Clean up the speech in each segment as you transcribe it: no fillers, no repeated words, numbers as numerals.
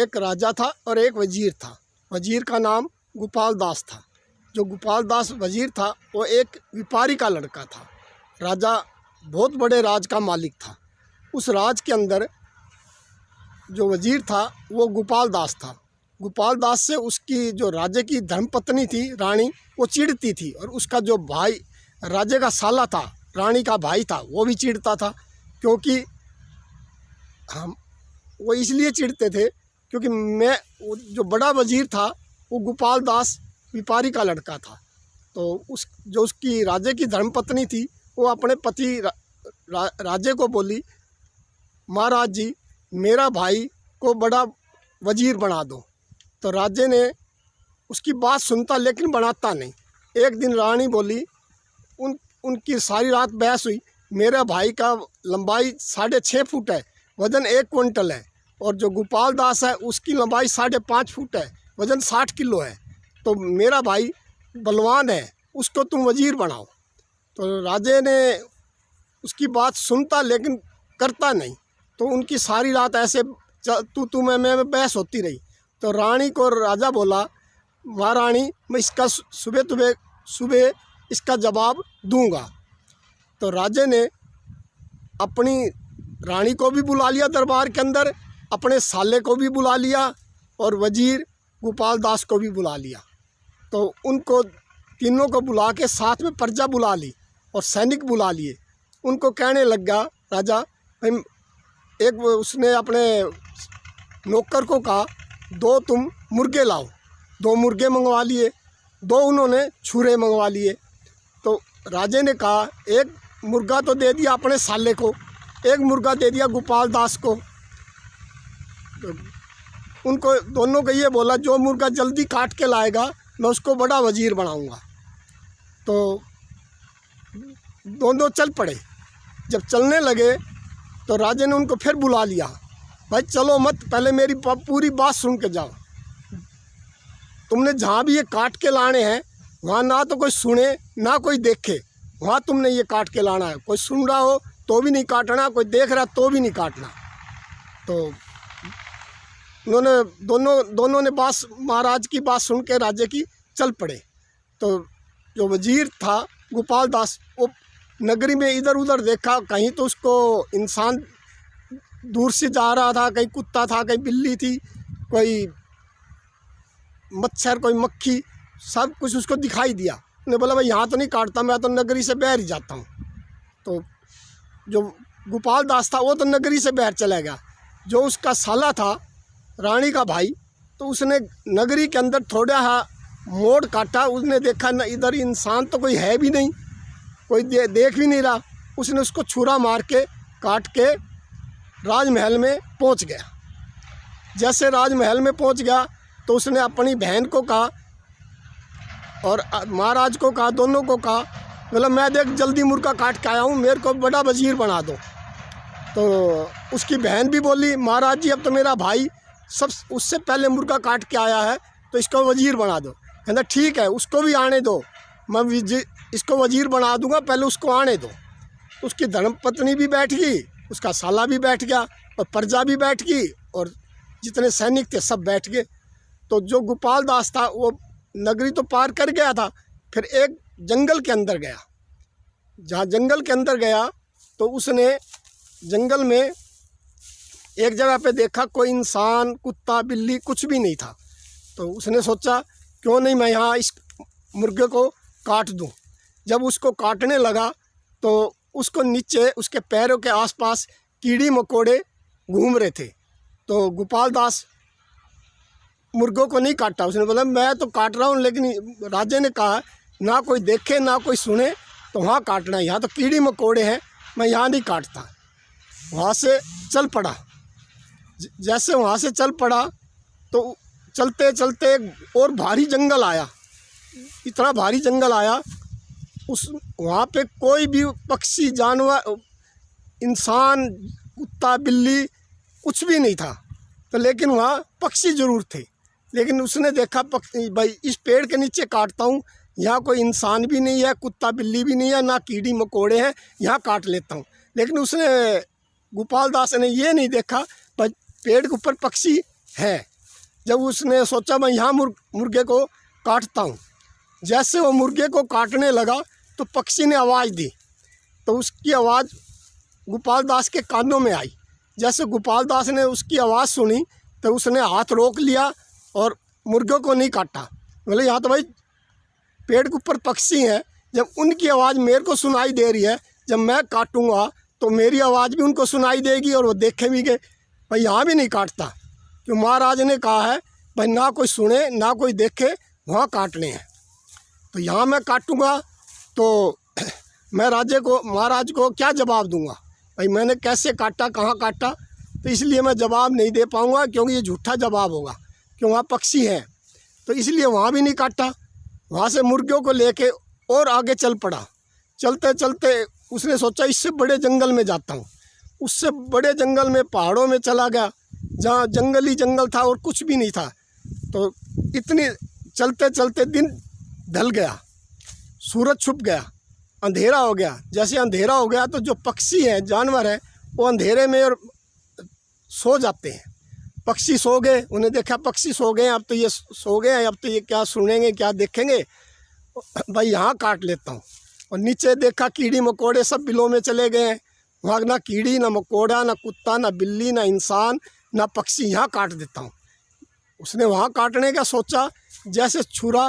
एक राजा था और एक वजीर था। वजीर का नाम गोपाल दास था। जो गोपाल दास वजीर था वो एक व्यापारी का लड़का था। राजा बहुत बड़े राज का मालिक था। उस राज के अंदर जो वजीर था वो गोपाल दास था। गोपाल दास से उसकी जो राजे की धर्मपत्नी थी रानी, वो चिढ़ती थी, और उसका जो भाई राजे का साला था, रानी का भाई था, वो भी चिढ़ता था। क्योंकि हम वो इसलिए चिढ़ते थे क्योंकि जो बड़ा वजीर था वो गोपाल दास व्यापारी का लड़का था। तो उसकी राजे की धर्मपत्नी थी, वो अपने पति राजे को बोली, महाराज जी मेरा भाई को बड़ा वजीर बना दो। तो राजे ने उसकी बात सुनता लेकिन बनाता नहीं। एक दिन रानी बोली, उनकी सारी रात बहस हुई। मेरा भाई का लंबाई 6.5 फुट है, वज़न 1 क्विंटल है, और जो गोपाल दास है उसकी लंबाई 5.5 फुट है, वज़न 60 किलो है। तो मेरा भाई बलवान है, उसको तुम वजीर बनाओ। तो राजे ने उसकी बात सुनता लेकिन करता नहीं। तो उनकी सारी रात ऐसे तू मैं बहस होती रही। तो रानी को राजा बोला, महारानी मैं इसका सुबह इसका जवाब दूंगा। तो राजे ने अपनी रानी को भी बुला लिया दरबार के अंदर, अपने साले को भी बुला लिया, और वजीर गोपाल दास को भी बुला लिया। तो उनको तीनों को बुला के साथ में प्रजा बुला ली और सैनिक बुला लिए। उनको कहने लगा राजा, एक उसने अपने नौकर को कहा, 2 तुम मुर्गे लाओ। 2 मुर्गे मंगवा लिए, 2 उन्होंने छुरे मंगवा लिए। तो राजे ने कहा, एक मुर्गा तो दे दिया अपने साले को, एक मुर्गा दे दिया गोपाल दास को। तो उनको दोनों को ये बोला, जो मुर्गा जल्दी काट के लाएगा मैं उसको बड़ा वजीर बनाऊंगा। तो दोनों चल पड़े। जब चलने लगे तो राजे ने उनको फिर बुला लिया, भाई चलो मत, पहले मेरी पूरी बात सुन के जाओ। तुमने जहाँ भी ये काट के लाने हैं वहाँ ना तो कोई सुने ना कोई देखे, वहाँ तुमने ये काट के लाना है। कोई सुन रहा हो तो भी नहीं काटना, कोई देख रहा तो भी नहीं काटना। तो उन्होंने दोनों ने महाराज की बात सुन के राजे की चल पड़े। तो जो वजीर था गोपाल दास, वो नगरी में इधर उधर देखा, कहीं तो उसको इंसान दूर से जा रहा था, कहीं कुत्ता था, कहीं बिल्ली थी, कोई मच्छर, कोई मक्खी, सब कुछ उसको दिखाई दिया। उसने बोला, भाई यहाँ तो नहीं काटता, मैं तो नगरी से बाहर ही जाता हूँ। तो जो गोपाल दास था वो तो नगरी से बाहर चला गया। जो उसका साला था रानी का भाई, तो उसने नगरी के अंदर थोड़ा सा मोड़ काटा। उसने देखा न इधर इंसान तो कोई है भी नहीं, कोई देख भी नहीं रहा। उसने उसको छुरा मार के काट के राजमहल में पहुंच गया। जैसे राजमहल में पहुंच गया तो उसने अपनी बहन को कहा और महाराज को कहा, दोनों को कहा, मतलब मैं देख जल्दी मुर्गा काट के आया हूँ, मेरे को बड़ा वजीर बना दो। तो उसकी बहन भी बोली, महाराज जी अब तो मेरा भाई सब उससे पहले मुर्गा काट के आया है, तो इसको वजीर बना दो। कहता ठीक है, उसको भी आने दो, मैं इसको वजीर बना दूंगा, पहले उसको आने दो। तो उसकी धर्मपत्नी भी बैठ गई, उसका साला भी बैठ गया, और प्रजा भी बैठ गई, और जितने सैनिक थे सब बैठ गए। तो जो गोपाल दास था वो नगरी तो पार कर गया था, फिर एक जंगल के अंदर गया। जहाँ जंगल के अंदर गया तो उसने जंगल में एक जगह पे देखा कोई इंसान, कुत्ता, बिल्ली कुछ भी नहीं था। तो उसने सोचा, क्यों नहीं मैं यहाँ इस मुर्गे को काट दूँ। जब उसको काटने लगा तो उसको नीचे उसके पैरों के आसपास कीड़ी मकोड़े घूम रहे थे। तो गोपाल दास मुर्गों को नहीं काटा। उसने बोला, मैं तो काट रहा हूँ, लेकिन राजे ने कहा ना कोई देखे ना कोई सुने तो वहाँ काटना है, यहाँ तो कीड़ी मकोड़े हैं, मैं यहाँ नहीं काटता। वहाँ से चल पड़ा। जैसे वहाँ से चल पड़ा तो चलते चलते और भारी जंगल आया, इतना भारी जंगल आया, वहाँ पे कोई भी पक्षी, जानवर, इंसान, कुत्ता, बिल्ली कुछ भी नहीं था। तो लेकिन वहाँ पक्षी ज़रूर थे। लेकिन उसने देखा, भाई इस पेड़ के नीचे काटता हूँ, यहाँ कोई इंसान भी नहीं है, कुत्ता बिल्ली भी नहीं है, ना कीड़ी मकोड़े हैं, यहाँ काट लेता हूँ। लेकिन उसने गोपाल दास ने ये नहीं देखा भाई पेड़ के ऊपर पक्षी है। जब उसने सोचा मैं यहाँ मुर्गे को काटता हूँ, जैसे वो मुर्गे को काटने लगा तो पक्षी ने आवाज़ दी। तो उसकी आवाज़ गोपाल दास के कानों में आई। जैसे गोपाल दास ने उसकी आवाज़ सुनी तो उसने हाथ रोक लिया और मुर्गे को नहीं काटा। बोले यहाँ तो भाई पेड़ के ऊपर पक्षी हैं, जब उनकी आवाज़ मेरे को सुनाई दे रही है, जब मैं काटूंगा तो मेरी आवाज़ भी उनको सुनाई देगी और वो देखेंगे। भाई यहाँ भी नहीं काटता, क्यों महाराज ने कहा है भाई ना कोई सुने ना कोई देखे, वहाँ काटने हैं। तो यहाँ मैं काटूंगा तो मैं महाराज को क्या जवाब दूंगा? भाई मैंने कैसे काटा, कहाँ काटा? तो इसलिए मैं जवाब नहीं दे पाऊँगा, क्योंकि ये झूठा जवाब होगा, क्यों वहाँ पक्षी हैं। तो इसलिए वहाँ भी नहीं काटा। वहाँ से मुर्गियों को लेके और आगे चल पड़ा। चलते चलते उसने सोचा इससे बड़े जंगल में जाता हूँ। उससे बड़े जंगल में, पहाड़ों में चला गया, जहाँ जंगल ही जंगल था और कुछ भी नहीं था। तो इतनी चलते चलते दिन ढल गया, सूरज छुप गया, अंधेरा हो गया। जैसे अंधेरा हो गया तो जो पक्षी हैं, जानवर हैं, वो अंधेरे में और सो जाते हैं। पक्षी सो गए, उन्हें देखा पक्षी सो गए, अब तो ये सो गए, अब तो ये क्या सुनेंगे क्या देखेंगे, भाई यहाँ काट लेता हूँ। और नीचे देखा कीड़ी मकोड़े सब बिलों में चले गए हैं। वहाँ ना कीड़ी, ना मकोड़ा, ना कुत्ता, ना बिल्ली, ना इंसान, ना पक्षी, यहाँ काट देता हूँ। उसने वहाँ काटने का सोचा। जैसे छुरा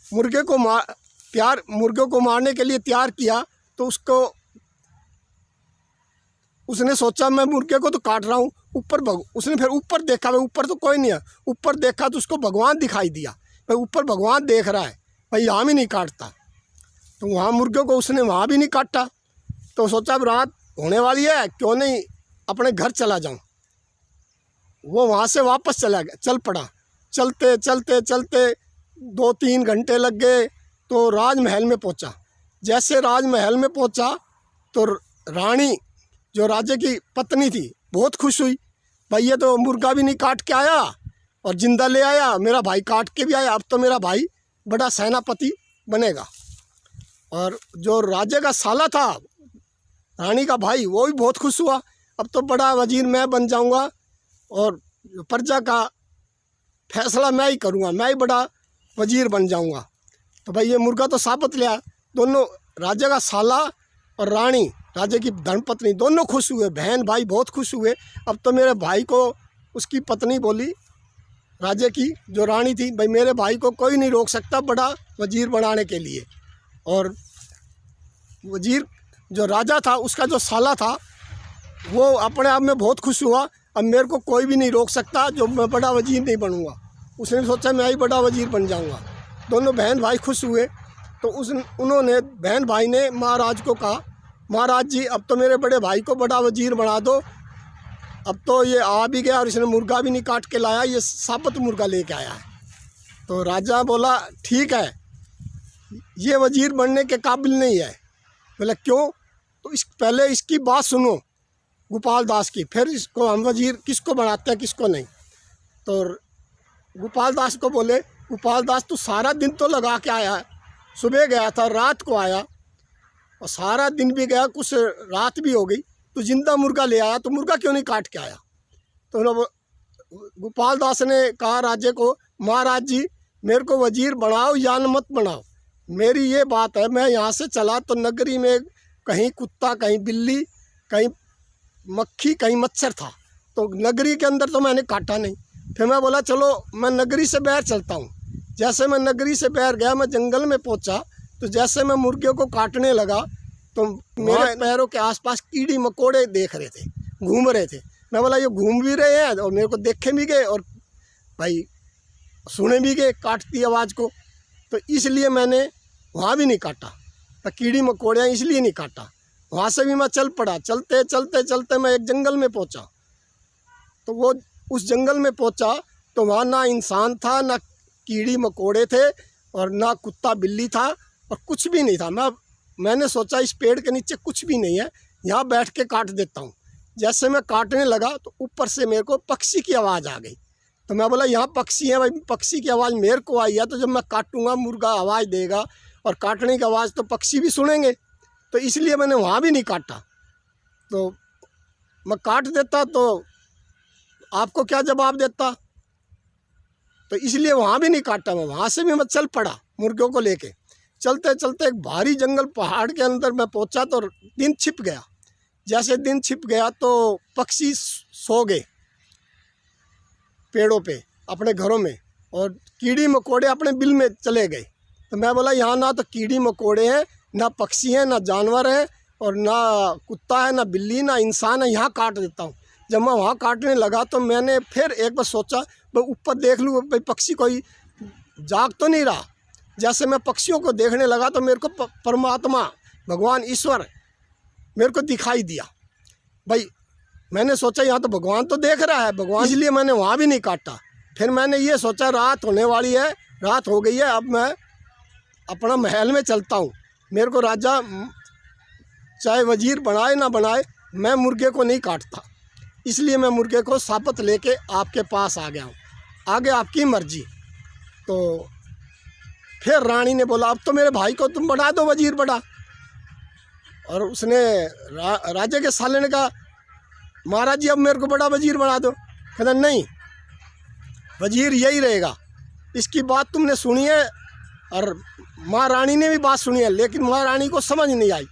मुर्गे को मारने के लिए तैयार किया तो उसने सोचा मैं मुर्गे को तो काट रहा हूँ, उसने फिर ऊपर देखा, भाई ऊपर तो कोई नहीं है। ऊपर देखा तो उसको भगवान दिखाई दिया, भाई ऊपर भगवान देख रहा है, भाई यहाँ भी नहीं काटता। तो वहाँ मुर्गे को उसने वहाँ भी नहीं काटा। तो सोचा अब रात होने वाली है, क्यों नहीं अपने घर चला जाऊँ। वो वहाँ से वापस चल पड़ा। चलते चलते चलते 2-3 घंटे लग गए तो राजमहल में पहुँचा। जैसे राजमहल में पहुँचा तो रानी, जो राजा की पत्नी थी, बहुत खुश हुई। भाई ये तो मुर्गा भी नहीं काट के आया और जिंदा ले आया, मेरा भाई काट के भी आया, अब तो मेरा भाई बड़ा सेनापति बनेगा। और जो राजा का साला था, रानी का भाई, वो भी बहुत खुश हुआ, अब तो बड़ा वजीर मैं बन जाऊंगा और प्रजा का फैसला मैं ही करूंगा, मैं ही बड़ा वजीर बन जाऊंगा। तो भाई ये मुर्गा तो साबित लिया। दोनों, राजा का साला और रानी, राजा की धर्मपत्नी, दोनों खुश हुए, बहन भाई बहुत खुश हुए। अब तो मेरे भाई को, उसकी पत्नी बोली राजा की जो रानी थी, भाई मेरे भाई को कोई नहीं रोक सकता बड़ा वजीर बनाने के लिए। और वजीर जो राजा था, उसका जो साला था, वो अपने आप में बहुत खुश हुआ, अब मेरे को कोई भी नहीं रोक सकता, जो मैं बड़ा वजीर नहीं बनूंगा। उसने सोचा मैं ही बड़ा वजीर बन जाऊंगा। दोनों बहन भाई खुश हुए। तो उन्होंने, बहन भाई ने महाराज को कहा, महाराज जी अब तो मेरे बड़े भाई को बड़ा वजीर बना दो। अब तो ये आ भी गया और इसने मुर्गा भी नहीं काट के लाया, ये साबित मुर्गा लेके आया है। तो राजा बोला ठीक है, ये वजीर बनने के काबिल नहीं है। बोला क्यों? तो पहले इसकी बात सुनो गोपाल दास की, फिर इसको हम वजीर किसको बनाते हैं किसको नहीं। तो गोपाल दास को बोले, गोपाल दास तू सारा दिन तो लगा के आया है, सुबह गया था, रात को आया और सारा दिन भी गया, कुछ रात भी हो गई, तो जिंदा मुर्गा ले आया, तो मुर्गा क्यों नहीं काट के आया? तो गोपाल दास ने कहा राजे को, महाराज जी मेरे को वजीर बनाओ या मत बनाओ, मेरी ये बात है, मैं यहाँ से चला तो नगरी में कहीं कुत्ता, कहीं बिल्ली, कहीं मक्खी, कहीं मच्छर था, तो नगरी के अंदर तो मैंने काटा नहीं। फिर मैं बोला चलो मैं नगरी से बाहर चलता हूँ। जैसे मैं नगरी से बाहर गया, मैं जंगल में पहुँचा, तो जैसे मैं मुर्गियों को काटने लगा तो मेरे पैरों के आसपास कीड़ी मकोड़े देख रहे थे, घूम रहे थे। मैं बोला ये घूम भी रहे हैं और मेरे को देखे भी गए और भाई सुने भी गए काटती आवाज़ को, तो इसलिए मैंने वहाँ भी नहीं काटा, तो कीड़ी मकोड़ियाँ इसलिए नहीं काटा। वहाँ से भी मैं चल पड़ा। चलते चलते चलते मैं एक जंगल में पहुँचा। तो वो उस जंगल में पहुँचा तो वहाँ ना इंसान था, ना कीड़ी मकोड़े थे और ना कुत्ता बिल्ली था और कुछ भी नहीं था। मैंने सोचा इस पेड़ के नीचे कुछ भी नहीं है, यहाँ बैठ के काट देता हूँ। जैसे मैं काटने लगा तो ऊपर से मेरे को पक्षी की आवाज़ आ गई। तो मैं बोला यहाँ पक्षी है, भाई पक्षी की आवाज़ मेरे को आई है, तो जब मैं काटूंगा मुर्गा आवाज़ देगा और काटने की आवाज़ तो पक्षी भी सुनेंगे, तो इसलिए मैंने वहाँ भी नहीं काटा। तो मैं काट देता तो आपको क्या जवाब देता? तो इसलिए वहाँ भी नहीं काटा मैं, वहाँ से भी मैं चल पड़ा मुर्गियों को लेके। चलते चलते एक भारी जंगल पहाड़ के अंदर मैं पहुँचा तो दिन छिप गया। जैसे दिन छिप गया तो पक्षी सो गए पेड़ों पे अपने घरों में, और कीड़ी मकोड़े अपने बिल में चले गए। तो मैं बोला यहाँ ना तो कीड़ी मकोड़े हैं, ना पक्षी हैं, ना जानवर हैं, और ना कुत्ता है, ना बिल्ली, ना इंसान है, यहाँ काट देता हूँ। जब मैं वहाँ काटने लगा तो मैंने फिर एक बार सोचा भाई ऊपर देख लूँ भाई पक्षी कोई जाग तो नहीं रहा। जैसे मैं पक्षियों को देखने लगा तो मेरे को परमात्मा भगवान ईश्वर मेरे को दिखाई दिया। भाई मैंने सोचा यहाँ तो भगवान तो देख रहा है भगवान, इसलिए मैंने वहाँ भी नहीं काटा। फिर मैंने ये सोचा रात होने वाली है, रात हो गई है, अब मैं अपना महल में चलता हूँ। मेरे को राजा चाहे वजीर बनाए ना बनाए, मैं मुर्गे को नहीं काटता, इसलिए मैं मुर्गे को साबत लेके आपके पास आ गया हूँ, आगे आपकी मर्जी। तो फिर रानी ने बोला अब तो मेरे भाई को तुम बना दो वजीर बड़ा। और उसने राजा के साले ने कहा महाराज जी अब मेरे को बड़ा वजीर बना दो। कहता नहीं, वजीर यही रहेगा। इसकी बात तुमने सुनी है और महारानी ने भी बात सुनी है, लेकिन महारानी को समझ नहीं आई।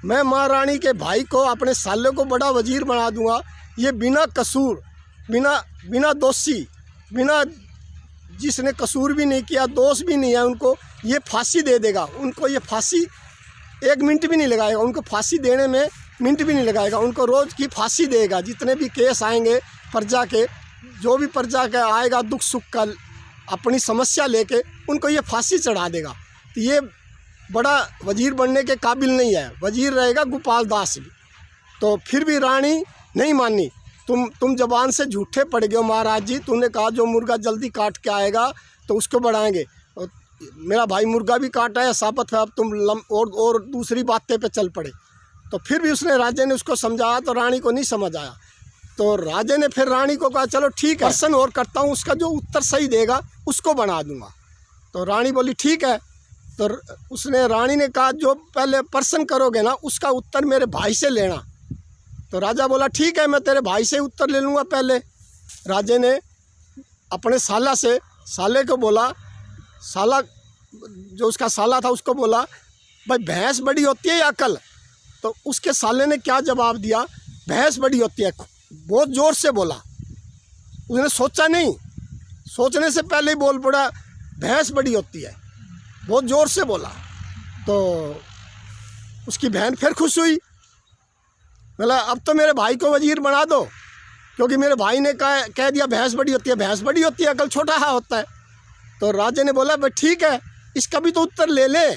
मैं महारानी के भाई को अपने साले को बड़ा वजीर बना दूंगा, ये बिना कसूर, बिना दोषी, बिना जिसने कसूर भी नहीं किया, दोष भी नहीं है, उनको ये फांसी दे देगा। उनको ये फांसी 1 मिनट भी नहीं लगाएगा, उनको फांसी देने में मिनट भी नहीं लगाएगा, उनको रोज़ की फांसी देगा। जितने भी केस आएंगे प्रजा के, जो भी प्रजा का आएगा दुख सुख का अपनी समस्या लेके, उनको ये फांसी चढ़ा देगा। तो ये बड़ा वजीर बनने के काबिल नहीं है, वजीर रहेगा गोपाल दास भी। तो फिर भी रानी नहीं मानी। तुम जबान से झूठे पड़ गए हो महाराज जी, तुमने कहा जो मुर्गा जल्दी काट के आएगा तो उसको बढ़ाएंगे। मेरा भाई मुर्गा भी काटा है साबत है, अब तुम और दूसरी बातें पे चल पड़े। तो फिर भी उसने राजे ने उसको समझाया तो रानी को नहीं समझ आया। तो राजे ने फिर रानी को कहा चलो ठीक है, प्रश्न और करता हूँ, उसका जो उत्तर सही देगा उसको बना दूंगा। तो रानी बोली ठीक है। तो उसने रानी ने कहा जो पहले प्रश्न करोगे ना उसका उत्तर मेरे भाई से लेना। तो राजा बोला ठीक है, मैं तेरे भाई से उत्तर ले लूँगा पहले। राजे ने अपने साले को बोला, साला जो उसका साला था उसको बोला भाई भैंस बड़ी होती है या अकल। तो उसके साले ने क्या जवाब दिया, भैंस बड़ी होती है। बहुत ज़ोर से बोला, उसने सोचा नहीं, सोचने से पहले ही बोल पड़ा भैंस बड़ी होती है, बहुत ज़ोर से बोला। तो उसकी बहन फिर खुश हुई, बोला अब तो मेरे भाई को वजीर बना दो, क्योंकि मेरे भाई ने कह दिया भैंस बड़ी होती है, भैंस बड़ी होती है, अकल छोटा हा होता है। तो राजे ने बोला भाई ठीक है, इसका भी तो उत्तर ले ले।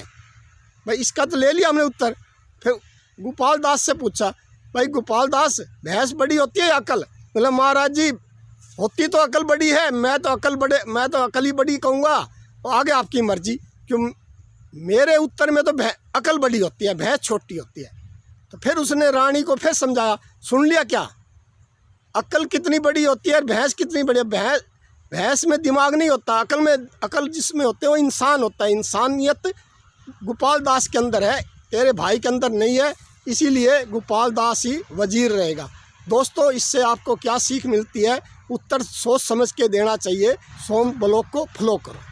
भाई इसका तो ले लिया हमने उत्तर। फिर गोपाल दास से पूछा भाई गोपाल दास भैंस बड़ी होती है या अकल। बोला महाराज जी होती तो अकल बड़ी है, मैं तो अकल ही बड़ी कहूँगा, आगे आपकी मर्जी। क्यों मेरे उत्तर में तो अकल बड़ी होती है, भैंस छोटी होती है। तो फिर उसने रानी को फिर समझाया, सुन लिया क्या, अकल कितनी बड़ी होती है और भैंस कितनी बड़ी है। भैंस में दिमाग नहीं होता, अकल जिसमें होते वो इंसान होता है। इंसानियत गोपाल दास के अंदर है, तेरे भाई के अंदर नहीं है, इसीलिए गोपाल दास ही वजीर रहेगा। दोस्तों इससे आपको क्या सीख मिलती है, उत्तर सोच समझ के देना चाहिए। सोम ब्लॉग को फॉलो करो।